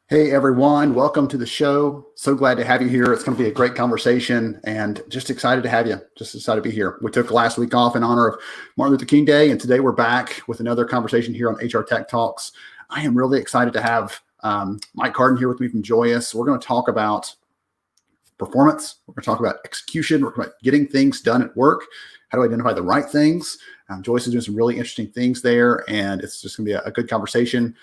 Hey everyone, welcome to the show. So glad to have you here. It's going to be a great conversation and just excited to have you. Just excited to be here. We took last week off in honor of Martin Luther King Day, and today we're back with another conversation here on HR Tech Talks. I am really excited to have Mike Carden here with me from Joyous. We're going to talk about performance. We're going to talk about execution. We're going to talk about getting things done at work, how to identify the right things. Joyous is doing some really interesting things there, and it's just going to be a good conversation.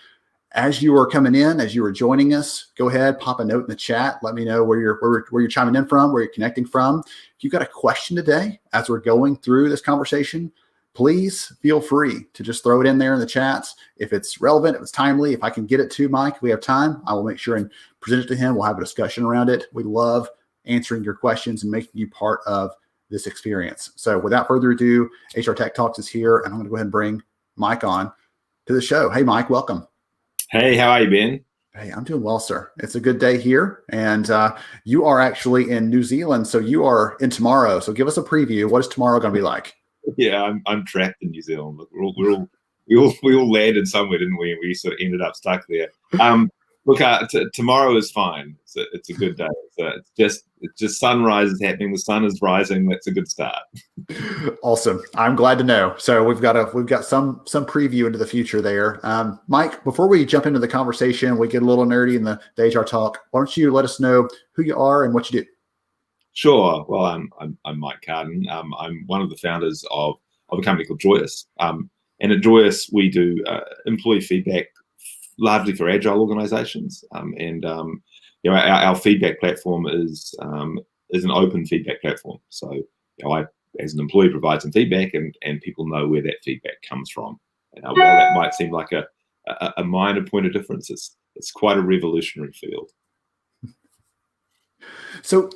As you are coming in, as you are joining us, go ahead, pop a note in the chat. Let me know where you're chiming in from, where you're connecting from. If you've got a question today, as we're going through this conversation, please feel free to just throw it in there in the chats. If it's relevant, if it's timely, if I can get it to Mike, if we have time, I will make sure and present it to him. We'll have a discussion around it. We love answering your questions and making you part of this experience. So without further ado, HR Tech Talks is here, and I'm going to go ahead and bring Mike on to the show. Hey, Mike, welcome. Hey, how are you, Ben? Hey, I'm doing well, sir. It's a good day here, and you are actually in New Zealand, so you are in tomorrow. So give us a preview. What is tomorrow going to be like? Yeah, I'm trapped in New Zealand. Look, we all landed somewhere, didn't we? And we sort of ended up stuck there. Look, tomorrow is fine. It's a good day. It's just sunrise is happening. The sun is rising. That's a good start. Awesome. I'm glad to know. So we've got some preview into the future there. Mike, before we jump into the conversation, we get a little nerdy in the HR talk. Why don't you let us know who you are and what you do? Sure. Well, I'm Mike Carden. I'm one of the founders of a company called Joyous. And at Joyous, we do employee feedback largely for agile organizations. Our feedback platform is an open feedback platform. So I, as an employee, provide some feedback, and people know where that feedback comes from. And while that might seem like a minor point of difference, it's quite a revolutionary field. So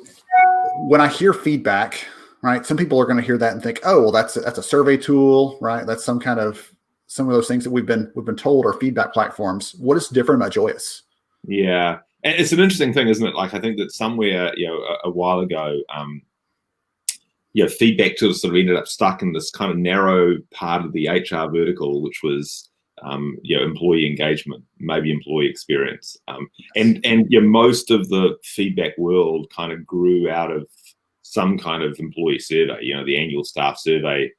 when I hear feedback, right, some people are going to hear that and think, oh, well, that's a survey tool, right? That's some of those things that we've been told are feedback platforms. What is different about Joyous? Yeah, and it's an interesting thing, isn't it? Like, I think that somewhere, a while ago, feedback tools sort of ended up stuck in this kind of narrow part of the HR vertical, which was, employee engagement, maybe employee experience. Most of the feedback world kind of grew out of some kind of employee survey. The annual staff survey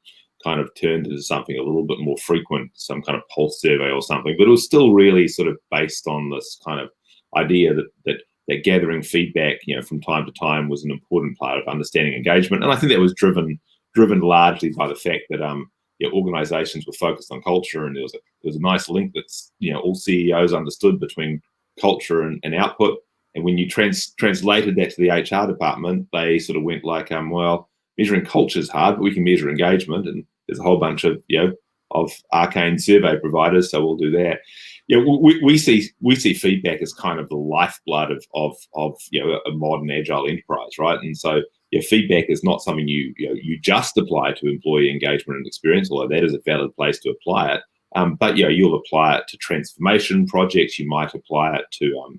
kind of turned into something a little bit more frequent, some kind of pulse survey or something, but it was still really sort of based on this kind of idea that gathering feedback, from time to time was an important part of understanding engagement. And I think that was driven largely by the fact that organizations were focused on culture, and there was a nice link that's all CEOs understood between culture and output. And when you translated that to the HR department, they sort of went like, well, measuring culture is hard, but we can measure engagement, and there's a whole bunch of arcane survey providers, so we'll do that. We see feedback as kind of the lifeblood of a modern agile enterprise, right? And so feedback is not something you just apply to employee engagement and experience, although that is a valid place to apply it. But you'll apply it to transformation projects. You might apply it to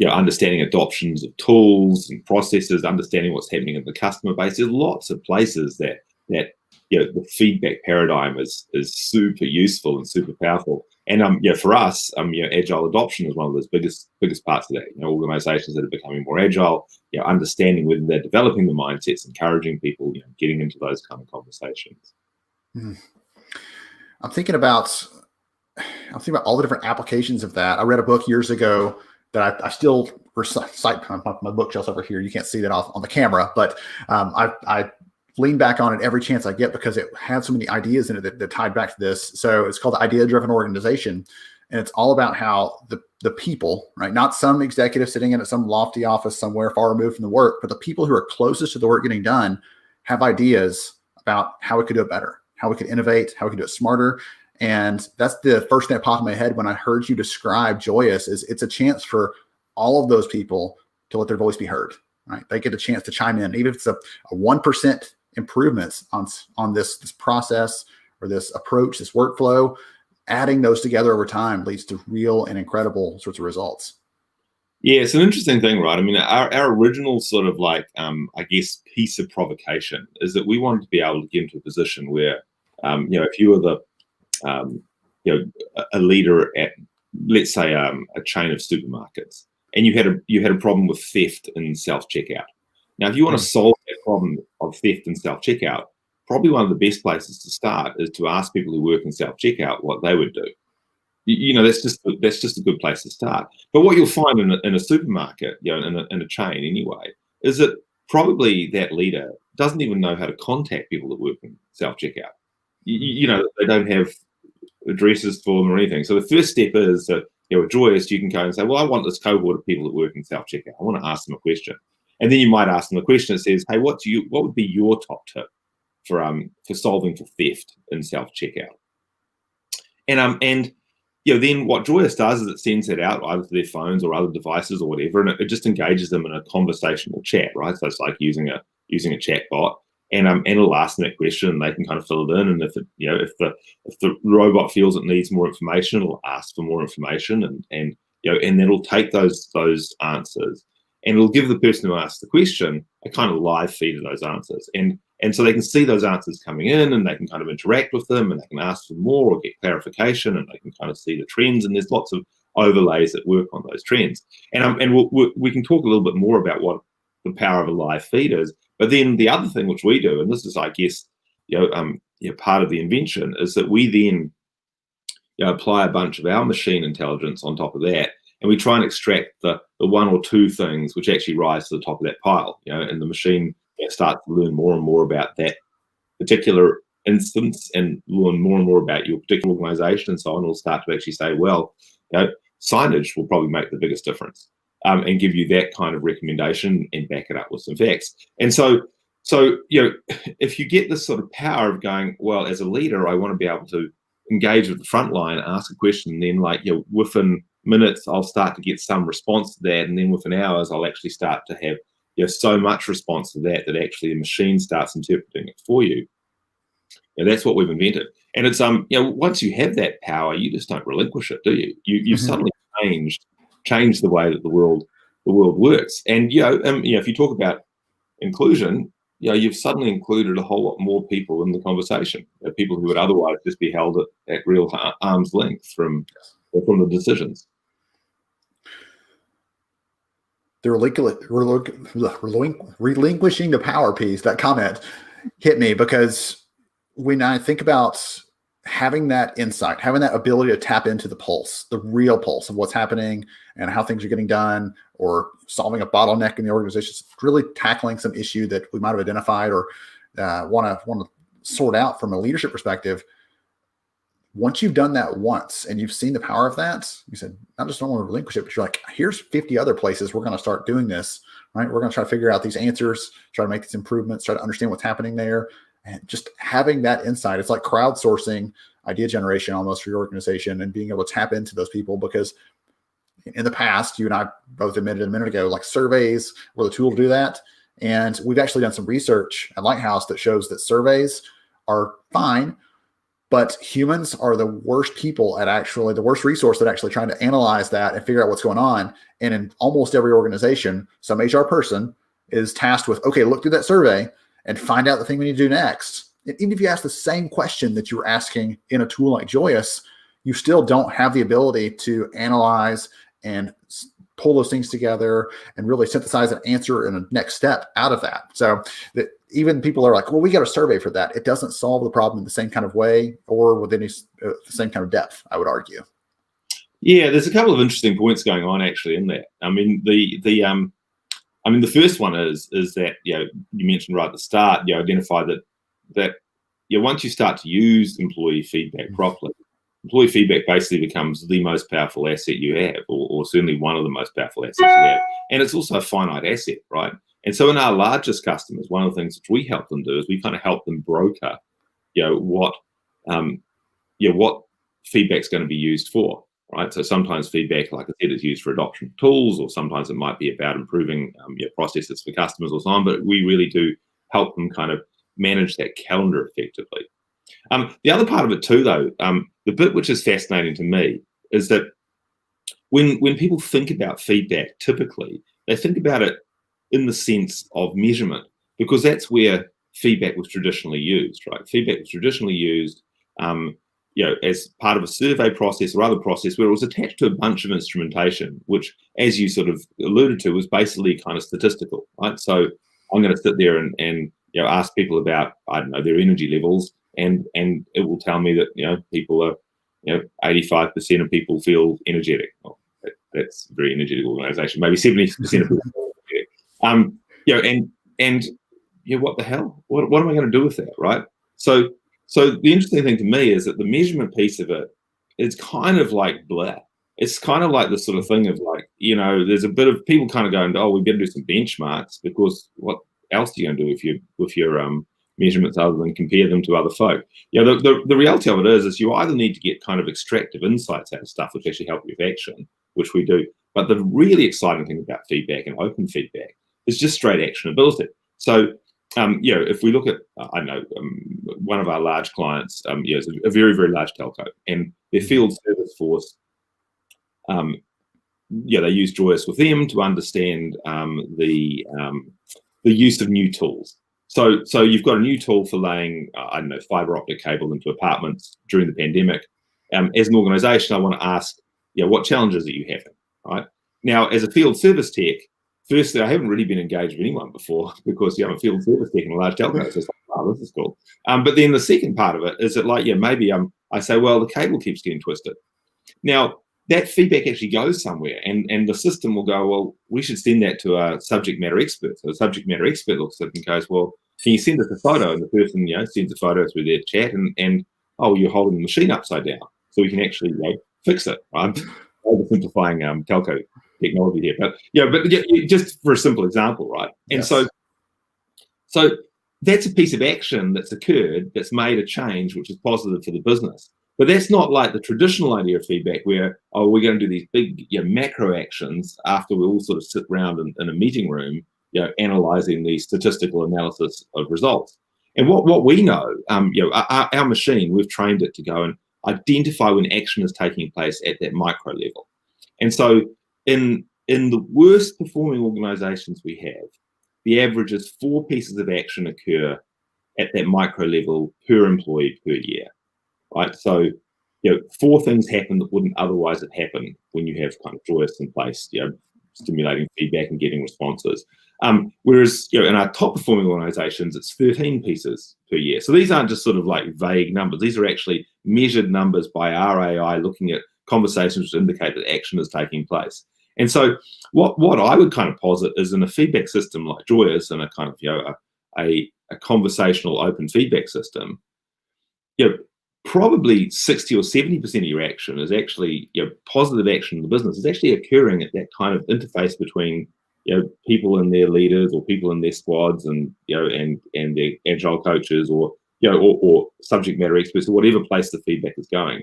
understanding adoptions of tools and processes, understanding what's happening in the customer base. There's lots of places that the feedback paradigm is super useful and super powerful. And for us, agile adoption is one of those biggest parts of that. Organizations that are becoming more agile, understanding whether they're developing the mindsets, encouraging people, getting into those kind of conversations. I'm thinking about all the different applications of that. I read a book years ago that I still recite my bookshelf over here. You can't see that on the camera, but I lean back on it every chance I get because it had so many ideas in it that tied back to this. So it's called the Idea-Driven Organization. And it's all about how the people, right, not some executive sitting in at some lofty office somewhere far removed from the work, but the people who are closest to the work getting done have ideas about how we could do it better, how we could innovate, how we could do it smarter. And that's the first thing that popped in my head when I heard you describe Joyous. Is it's a chance for all of those people to let their voice be heard, right? They get a chance to chime in, even if it's a 1% improvements on this process or this approach, this workflow. Adding those together over time leads to real and incredible sorts of results. Yeah, it's an interesting thing, right? I mean, our original sort of piece of provocation is that we wanted to be able to get into a position where, if you were a leader at let's say a chain of supermarkets, and you had a problem with theft in self-checkout. Now, if you want to solve that problem of theft in self-checkout, probably one of the best places to start is to ask people who work in self-checkout what they would do. That's just a good place to start. But what you'll find in a supermarket, in a chain anyway, is that probably that leader doesn't even know how to contact people that work in self-checkout. They don't have addresses for them or anything. So the first step is that, with Joyous, you can go and say, well, I want this cohort of people that work in self-checkout. I want to ask them a question. And then you might ask them a question that says, hey, what would be your top tip for solving for theft in self-checkout? And then what Joyous does is it sends it out either to their phones or other devices or whatever, and it just engages them in a conversational chat, right? So it's like using a chat bot, and it'll ask them that question, and they can kind of fill it in. And if the robot feels it needs more information, it'll ask for more information, and then it'll take those answers, and it'll give the person who asked the question a kind of live feed of those answers, and so they can see those answers coming in, and they can kind of interact with them, and they can ask for more or get clarification, and they can kind of see the trends. And there's lots of overlays that work on those trends. And we can talk a little bit more about what the power of a live feed is. But then the other thing which we do, and this is, I guess, part of the invention, is that we then apply a bunch of our machine intelligence on top of that, and we try and extract the one or two things which actually rise to the top of that pile. And the machine starts to learn more and more about that particular instance and learn more and more about your particular organization and so on. It'll start to actually say, well, signage will probably make the biggest difference, and give you that kind of recommendation and back it up with some facts. And so if you get this sort of power of going, well, as a leader, I want to be able to engage with the front line, ask a question, and then within minutes, I'll start to get some response to that. And then within hours, I'll actually start to have so much response to that actually the machine starts interpreting it for you. That's what we've invented. And it's once you have that power, you just don't relinquish it, do you? You've suddenly changed the way that the world works. And if you talk about inclusion, you've suddenly included a whole lot more people in the conversation. People who would otherwise just be held at real arm's length from the decisions. The relinquishing the power piece, that comment hit me, because when I think about having that insight, having that ability to tap into the pulse, the real pulse of what's happening and how things are getting done, or solving a bottleneck in the organization, really tackling some issue that we might have identified or want to sort out from a leadership perspective. Once you've done that once and you've seen the power of that, you said, I just don't want to relinquish it, but you're like, here's 50 other places we're going to start doing this, right? We're going to try to figure out these answers, try to make these improvements, try to understand what's happening there. And just having that insight, it's like crowdsourcing idea generation almost for your organization, and being able to tap into those people. Because in the past, you and I both admitted a minute ago, like surveys were the tool to do that. And we've actually done some research at Lighthouse that shows that surveys are fine, but humans are the worst people at the worst resource at actually trying to analyze that and figure out what's going on. And in almost every organization, some HR person is tasked with, okay, look through that survey and find out the thing we need to do next. And even if you ask the same question that you were asking in a tool like Joyous, you still don't have the ability to analyze and pull those things together and really synthesize an answer and a next step out of that. So that even people are like, well, we got a survey for that. It doesn't solve the problem in the same kind of way or with any the same kind of depth, I would argue. Yeah, there's a couple of interesting points going on actually in that. I mean, the first one is that you mentioned right at the start, identify that once you start to use employee feedback properly, employee feedback basically becomes the most powerful asset you have, or certainly one of the most powerful assets you have. And it's also a finite asset, right? And so in our largest customers, one of the things that we help them do is we kind of help them broker, what feedback's going to be used for, right? So sometimes feedback, like I said, is used for adoption of tools, or sometimes it might be about improving processes for customers or so on. But we really do help them kind of manage that calendar effectively. The other part of it too, though, the bit which is fascinating to me is that when people think about feedback, typically they think about it in the sense of measurement, because that's where feedback was traditionally used, right? Feedback was traditionally used as part of a survey process or other process where it was attached to a bunch of instrumentation, which, as you sort of alluded to, was basically kind of statistical, right? So I'm going to sit there and ask people about, I don't know, their energy levels, and it will tell me that, people are, 85% of people feel energetic. Well, that's a very energetic organization. Maybe 70% of people feel energetic. What the hell? What am I going to do with that, right? So the interesting thing to me is that the measurement piece of it is kind of like blah. It's kind of like the sort of thing of like, there's a bit of people kind of going, oh, we better do some benchmarks, because what else are you going to do with your measurements other than compare them to other folk? The reality of it is you either need to get kind of extractive insights out of stuff which actually help you with action, which we do. But the really exciting thing about feedback and open feedback is just straight actionability. So, if we look at, one of our large clients, is a very, very large telco, and their field service force, they use Joyous with them to understand the use of new tools. So you've got a new tool for laying, fiber optic cable into apartments during the pandemic. As an organization, I want to ask, what challenges are you having, right? Now, as a field service tech, firstly, I haven't really been engaged with anyone before, because I'm a field service tech in a large telco. So it's like, oh, this is cool. But then the second part of it is that, maybe I say, well, the cable keeps getting twisted. Now, that feedback actually goes somewhere, and the system will go, well, we should send that to a subject matter expert. So the subject matter expert looks at it and goes, well, can you send us a photo? And the person, sends a photo through their chat, and oh, you're holding the machine upside down, so we can actually fix it. I'm oversimplifying telco technology here, but just for a simple example, right? And yes. so that's a piece of action that's occurred, that's made a change, which is positive for the business. But that's not like the traditional idea of feedback where, oh, we're going to do these big macro actions after we all sort of sit around in a meeting room, analyzing the statistical analysis of results. And what we know, our machine, we've trained it to go and identify when action is taking place at that micro level. And so in the worst performing organizations we have, the average is 4 pieces of action occur at that micro level per employee per year. Right, so 4 things happen that wouldn't otherwise have happened when you have kind of Joyous in place, stimulating feedback and getting responses. Whereas in our top performing organizations, it's 13 pieces per year. So these aren't just sort of like vague numbers. These are actually measured numbers by our AI, looking at conversations which indicate that action is taking place. And so what I would kind of posit is, in a feedback system like Joyous, and a kind of a conversational open feedback system, probably 60 or 70% of your action is actually, positive action in the business is actually occurring at that kind of interface between, people and their leaders, or people in their squads, and, and their agile coaches, or subject matter experts, or whatever place the feedback is going.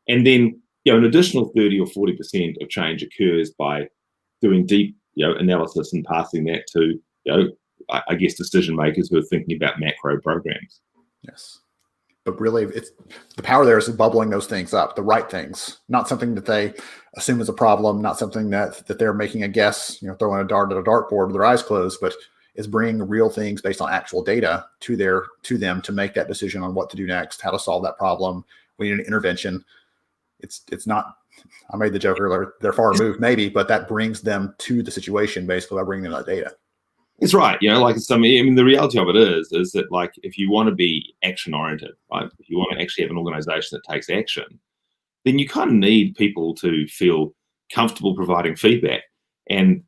And then, an additional 30 or 40% of change occurs by doing deep, analysis and passing that to, I guess, decision makers who are thinking about macro programs. Yes. But really, it's the power there is bubbling those things up, the right things, not something that they assume is a problem, not something that they're making a guess, throwing a dart at a dartboard with their eyes closed, but is bringing real things based on actual data to them to make that decision on what to do next, how to solve that problem. We need an intervention. It's not, I made the joke earlier, they're far removed maybe, but that brings them to the situation basically by bringing them that data. It's right, the reality of it is that, if you want to be action oriented, right? If you want to actually have an organization that takes action, then you kind of need people to feel comfortable providing feedback, and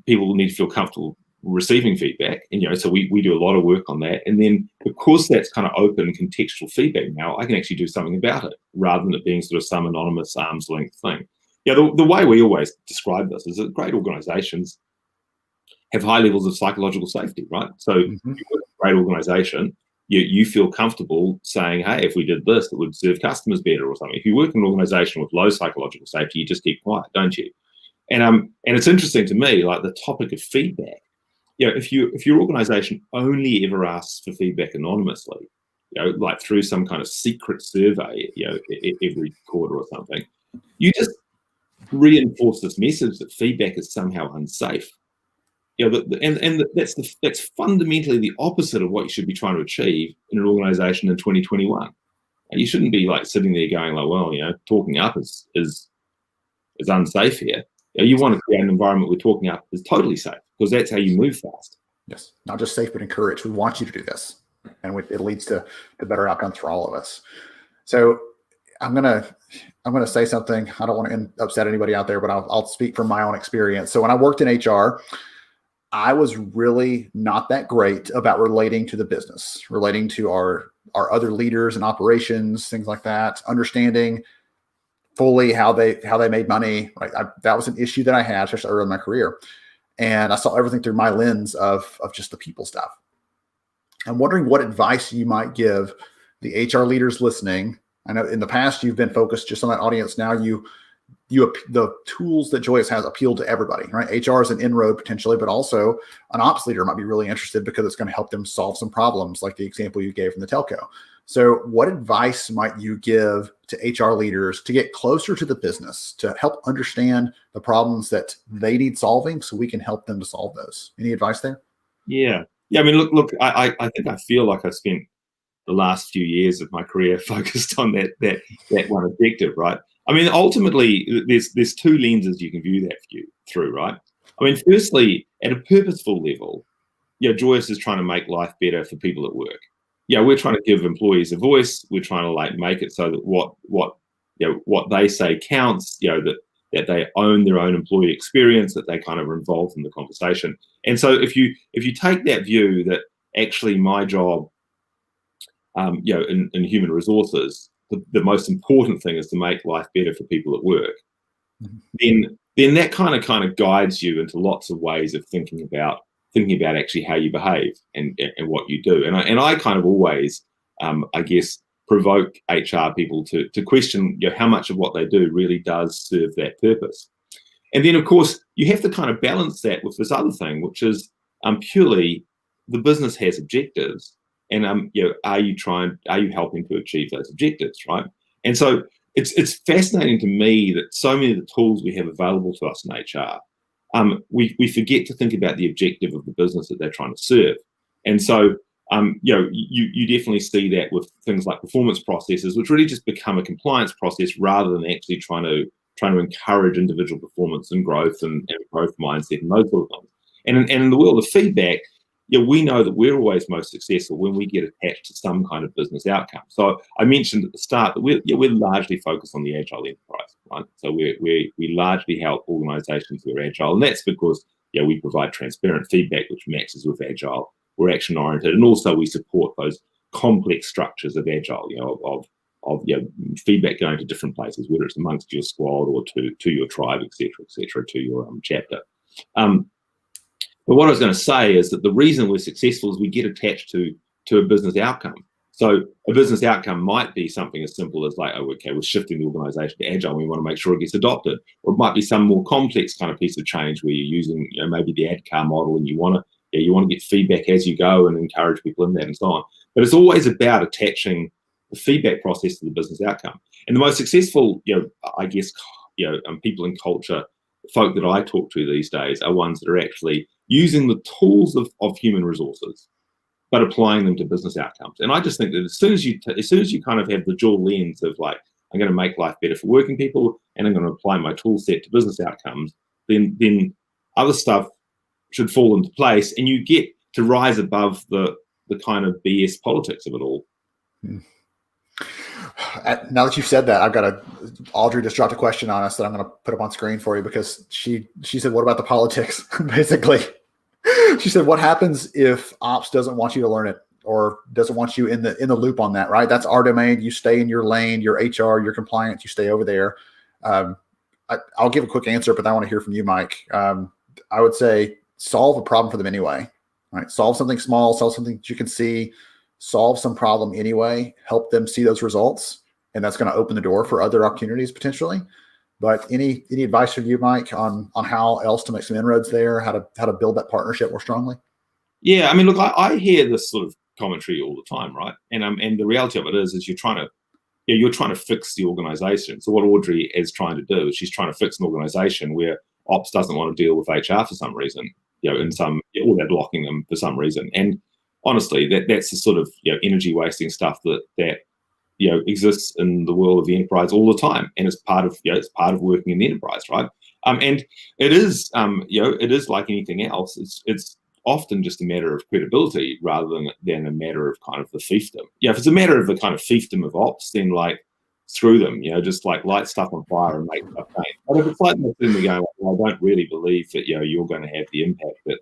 people need to feel comfortable receiving feedback. And so we do a lot of work on that. And then, because that's kind of open contextual feedback now, I can actually do something about it, rather than it being sort of some anonymous arm's length thing. The way we always describe this is that great organizations have high levels of psychological safety, right? So if you work in a great organization, you feel comfortable saying, hey, if we did this, it would serve customers better or something. If you work in an organization with low psychological safety, you just keep quiet, don't you? And it's interesting to me, the topic of feedback, if your organization only ever asks for feedback anonymously, through some kind of secret survey, every quarter or something, you just reinforce this message that feedback is somehow unsafe. That's fundamentally the opposite of what you should be trying to achieve in an organization in 2021. And you shouldn't be like sitting there going like, well, talking up is unsafe here. You want to create an environment where talking up is totally safe, because that's how you move fast. Yes, not just safe, but encouraged. We want you to do this, and it leads to better outcomes for all of us. So I'm gonna say something. I don't want to upset anybody out there, but I'll speak from my own experience. So when I worked in HR, I was really not that great about relating to the business, relating to our other leaders and operations, things like that, understanding fully how they made money. Right, that was an issue that I had, especially early in my career, and I saw everything through my lens of just the people stuff. I'm wondering what advice you might give the HR leaders listening. I know in the past you've been focused just on that audience. Now the tools that Joyous has appeal to everybody, right? HR is an inroad potentially, but also an ops leader might be really interested because it's going to help them solve some problems, like the example you gave from the telco. So what advice might you give to HR leaders to get closer to the business, to help understand the problems that they need solving so we can help them to solve those? Any advice there? Yeah. I mean, look, I think I feel like I spent the last few years of my career focused on that one objective, right? I mean, ultimately, there's two lenses you can view that through, right? I mean, firstly, at a purposeful level, Joyous is trying to make life better for people at work. We're trying to give employees a voice. We're trying to like make it so that what they say counts. That they own their own employee experience, that they kind of are involved in the conversation. And so if you take that view that actually my job, in human resources, the most important thing is to make life better for people at work, then that kind of guides you into lots of ways of thinking about actually how you behave and what you do. And I kind of always, I guess, provoke HR people to question how much of what they do really does serve that purpose. And then, of course, you have to kind of balance that with this other thing, which is purely the business has objectives. And are you helping to achieve those objectives, right? And so it's fascinating to me that so many of the tools we have available to us in HR, we forget to think about the objective of the business that they're trying to serve. And so you definitely see that with things like performance processes, which really just become a compliance process rather than actually trying to encourage individual performance and growth and growth mindset and those sort of things. And in the world of feedback, we know that we're always most successful when we get attached to some kind of business outcome. So I mentioned at the start that we're largely focused on the agile enterprise, right? So we largely help organizations who are agile, and that's because we provide transparent feedback which matches with agile. We're action oriented, and also we support those complex structures of agile, of feedback going to different places, whether it's amongst your squad or to your tribe, etc., to your chapter. But what I was going to say is that the reason we're successful is we get attached to a business outcome. So a business outcome might be something as simple as like, oh, okay, we're shifting the organization to agile, and we want to make sure it gets adopted. Or it might be some more complex kind of piece of change where you're using, maybe the ADCAR model, and you want to get feedback as you go and encourage people in that and so on. But it's always about attaching the feedback process to the business outcome. And the most successful, I guess, people in culture, folk that I talk to these days are ones that are actually using the tools of human resources, but applying them to business outcomes. And I just think that as soon as you kind of have the dual lens of like, I'm going to make life better for working people and I'm going to apply my tool set to business outcomes, then other stuff should fall into place, and you get to rise above the kind of BS politics of it all. Now that you've said that, I've got Audrey just dropped a question on us that I'm going to put up on screen for you, because she said, what about the politics? Basically, she said, what happens if ops doesn't want you to learn it or doesn't want you in the loop on that, right? That's our domain. You stay in your lane, your HR, your compliance, you stay over there. I'll give a quick answer, but I want to hear from you, Mike. I would say solve a problem for them anyway, right? Solve something small, solve something that you can see, solve some problem anyway, help them see those results. And that's going to open the door for other opportunities potentially. But any advice from you, Mike, on how else to make some inroads there, how to build that partnership more strongly? Yeah, I mean, look, I hear this sort of commentary all the time, right? And the reality of it is you're trying to fix the organization. So what Audrey is trying to do is she's trying to fix an organization where ops doesn't want to deal with HR for some reason, or they're blocking them for some reason. And honestly, that's the sort of energy wasting stuff that exists in the world of the enterprise all the time, and it's part of working in the enterprise, right? And it is it is like anything else. It's often just a matter of credibility rather than a matter of kind of the fiefdom. If it's a matter of the kind of fiefdom of ops, then like screw them, just like light stuff on fire and make stuff change. But if it's like then we go, well, I don't really believe that you're going to have the impact that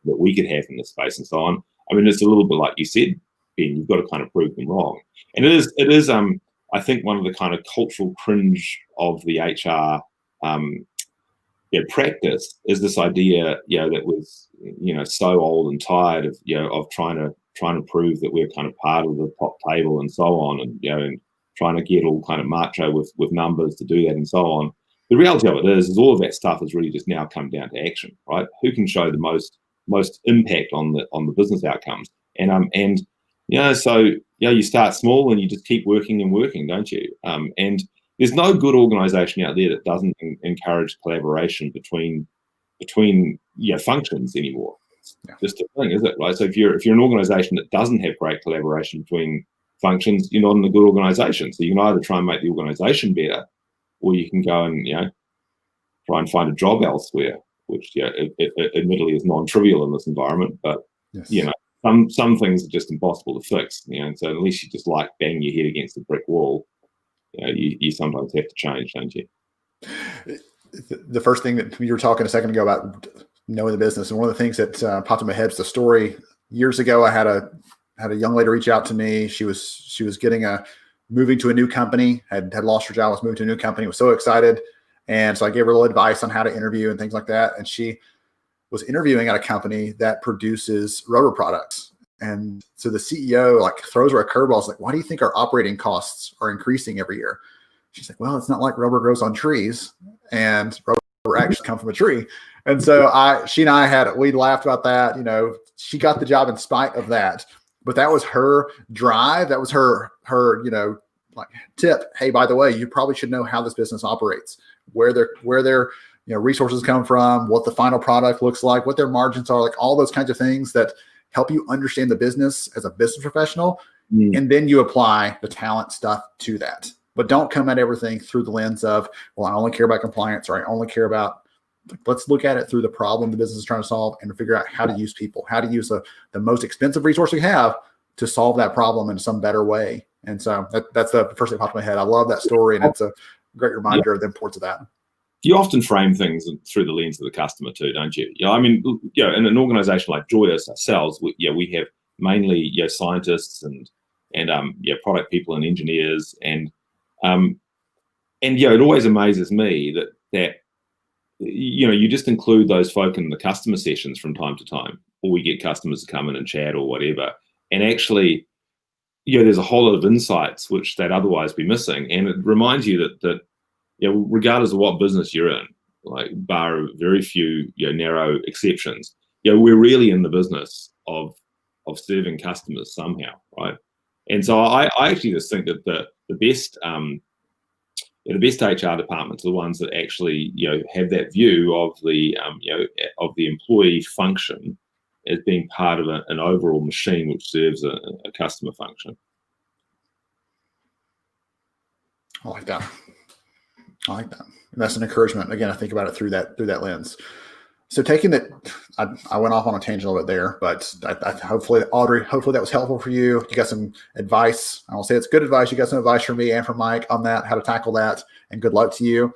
we could have in this space and so on. I mean, it's a little bit like you said, Ben, you've got to kind of prove them wrong. And it is I think one of the kind of cultural cringe of the HR practice is this idea, that was, so old and tired of trying to prove that we're kind of part of the top table and so on, and and trying to get all kind of macho with numbers to do that and so on. The reality of it is all of that stuff has really just now come down to action, right? Who can show the most impact on the business outcomes? And so you start small and you just keep working and working, don't you? And there's no good organization out there that doesn't encourage collaboration between functions anymore. It's just a thing, is it, right? So if you're an organization that doesn't have great collaboration between functions, you're not in a good organization. So you can either try and make the organization better, or you can go and try and find a job elsewhere, which admittedly is non-trivial in this environment, but yes. Some things are just impossible to fix. And so unless you just like bang your head against a brick wall, you sometimes have to change, don't you? The first thing that you were talking a second ago about knowing the business, and one of the things that popped in my head is the story. Years ago, I had a young lady reach out to me. She was moving to a new company, had lost her job, was moving to a new company, was so excited. And so I gave her a little advice on how to interview and things like that. And she was interviewing at a company that produces rubber products. And so the CEO throws her a curveball. It's like, why do you think our operating costs are increasing every year? She's like, well, it's not like rubber grows on trees, and rubber actually come from a tree. And so she and I we laughed about that. She got the job in spite of that, but that was her drive. That was her tip. Hey, by the way, you probably should know how this business operates, where their resources come from, what the final product looks like, what their margins are, like all those kinds of things that help you understand the business as a business professional. And then you apply the talent stuff to that. But don't come at everything through the lens of, well, I only care about compliance, or I only care about, let's look at it through the problem the business is trying to solve and figure out how to use people, how to use the most expensive resource we have to solve that problem in some better way. And so that's the first thing that popped in my head. I love that story, and it's a great reminder of the importance of that. You often frame things through the lens of the customer too, don't you? I mean, in an organization like Joyous ourselves, we have mainly scientists and product people and engineers, and it always amazes me that you just include those folk in the customer sessions from time to time, or we get customers to come in and chat or whatever, and actually there's a whole lot of insights which they'd otherwise be missing, and it reminds you that regardless of what business you're in, like bar very few narrow exceptions, we're really in the business of serving customers somehow, right? And so I actually just think that the best HR departments are the ones that actually have that view of the employee function as being part of an overall machine which serves a customer function. I like that. And that's an encouragement. Again, I think about it through that lens. So taking that, I went off on a tangent a little bit there, but I hopefully, Audrey, that was helpful for you. You got some advice. I will say it's good advice. You got some advice from me and from Mike on that, how to tackle that, and good luck to you.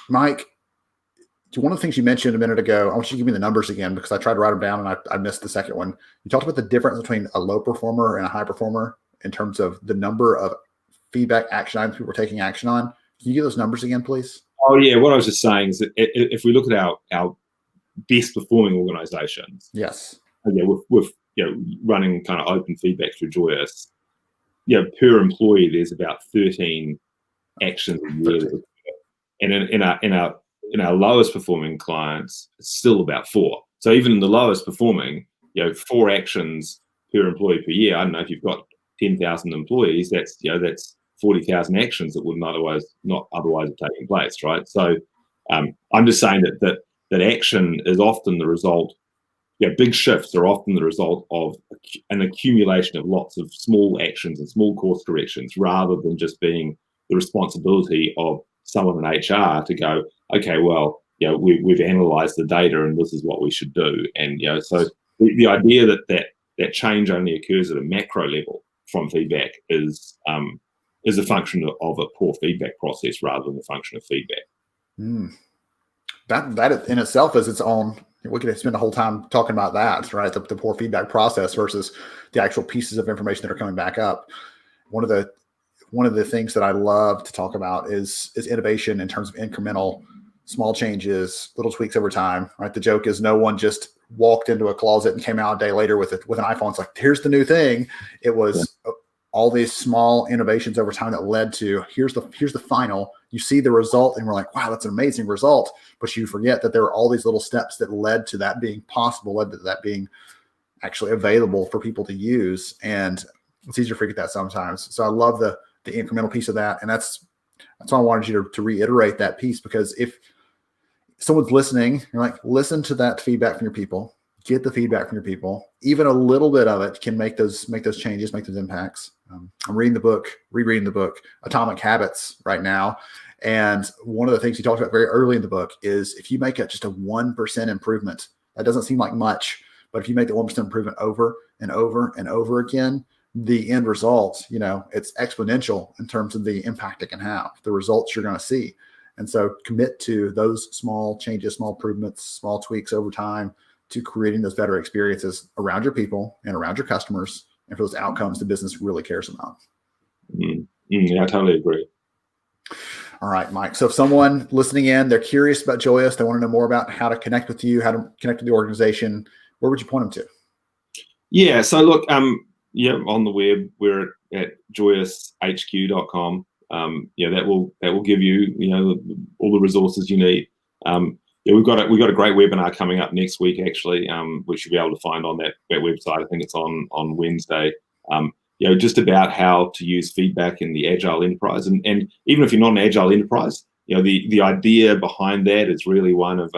Mike, one of the things you mentioned a minute ago, I want you to give me the numbers again, because I tried to write them down and I missed the second one. You talked about the difference between a low performer and a high performer in terms of the number of feedback action items people are taking action on. Can you give those numbers again, please? Oh yeah, what I was just saying is that if we look at our best performing organizations, yes, with running kind of open feedback through Joyous, per employee there's about 13 actions a year, and in our lowest performing clients it's still about 4. So even in the lowest performing, 4 actions per employee per year. I don't know, if you've got 10,000 employees, that's 40,000 actions that would not otherwise have taken place, right? So I'm just saying that action is often the result, big shifts are often the result of an accumulation of lots of small actions and small course corrections, rather than just being the responsibility of someone in HR to go, okay, well, we've analyzed the data and this is what we should do. And, so the idea that change only occurs at a macro level from feedback is a function of a poor feedback process rather than a function of feedback. That in itself is its own. We could spend the whole time talking about that, right? The poor feedback process versus the actual pieces of information that are coming back up. One of the things that I love to talk about is innovation in terms of incremental, small changes, little tweaks over time, right? The joke is no one just walked into a closet and came out a day later with an iPhone. It's like, here's the new thing. It was all these small innovations over time that led to here's the final. You see the result and we're like, wow, that's an amazing result. But you forget that there were all these little steps that led to that being possible, led to that being actually available for people to use. And it's easier to forget that sometimes. So I love the incremental piece of that. And that's why I wanted you to reiterate that piece, because if someone's listening, you're like, listen to that feedback from your people, get the feedback from your people. Even a little bit of it can make those changes, make those impacts. I'm rereading the book, Atomic Habits right now. And one of the things he talked about very early in the book is if you make it just a 1% improvement, that doesn't seem like much, but if you make the 1% improvement over and over and over again, the end result, it's exponential in terms of the impact it can have, the results you're going to see. And so commit to those small changes, small improvements, small tweaks over time to creating those better experiences around your people and around your customers, and for those outcomes the business really cares about. Yeah, I totally agree. All right, Mike. So if someone listening in, they're curious about Joyous, they want to know more about how to connect with you, how to connect with the organization, where would you point them to? Yeah. So look, on the web, we're at joyoushq.com. That will give you, all the resources you need. We've got a great webinar coming up next week, actually, which you'll be able to find on that website. I think it's on Wednesday. Just about how to use feedback in the agile enterprise, and even if you're not an agile enterprise, the idea behind that is really one of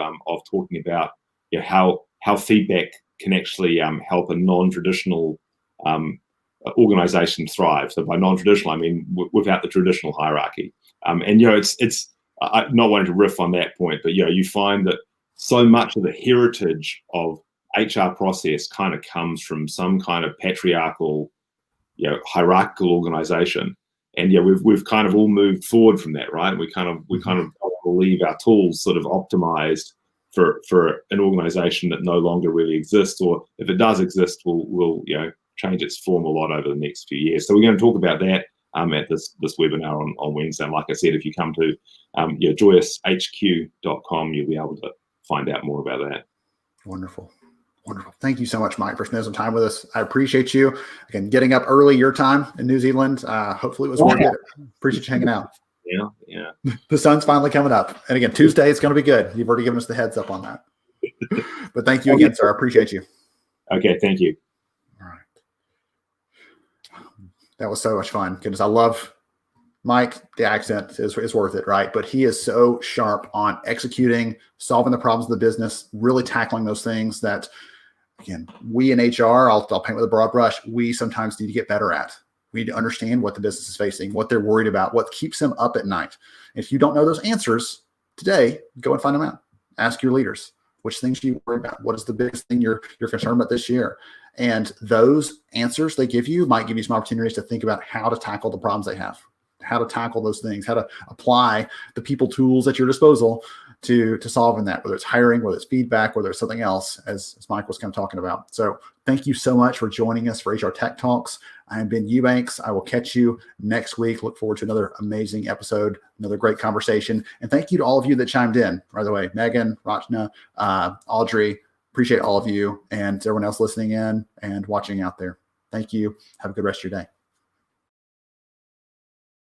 talking about how feedback can actually help a non-traditional organization thrive. So by non-traditional, I mean without the traditional hierarchy. It's I'm not wanting to riff on that point, but you find that so much of the heritage of HR process kind of comes from some kind of patriarchal, hierarchical organization, and we've kind of all moved forward from that, right? We kind of believe our tools sort of optimized for an organization that no longer really exists, or if it does exist, will change its form a lot over the next few years. So we're going to talk about that at this webinar on Wednesday. And like I said, if you come to joyoushq.com, you'll be able to find out more about that. Wonderful. Thank you so much, Mike, for spending some time with us. I appreciate you. Again, getting up early your time in New Zealand. Hopefully it was worth it. Appreciate you hanging out. Yeah. The sun's finally coming up. And again, Tuesday, it's going to be good. You've already given us the heads up on that. But thank you again, sir. I appreciate you. Okay, thank you. All right. That was so much fun. Goodness, I love Mike. The accent is worth it, right? But he is so sharp on executing, solving the problems of the business, really tackling those things that, again, we in HR, I'll paint with a broad brush, we sometimes need to get better at. We need to understand what the business is facing, what they're worried about, what keeps them up at night. If you don't know those answers today, go and find them out. Ask your leaders, which things do you worry about? What is the biggest thing you're concerned about this year? And those answers they give you might give you some opportunities to think about how to tackle the problems they have, how to tackle those things, how to apply the people tools at your disposal to solving that, whether it's hiring, whether it's feedback, whether it's something else, as Mike was kind of talking about. So thank you so much for joining us for HR Tech Talks. I am Ben Eubanks. I will catch you next week. Look forward to another amazing episode, another great conversation. And thank you to all of you that chimed in, by the way, Megan, Rachna, Audrey. Appreciate all of you and everyone else listening in and watching out there. Thank you. Have a good rest of your day.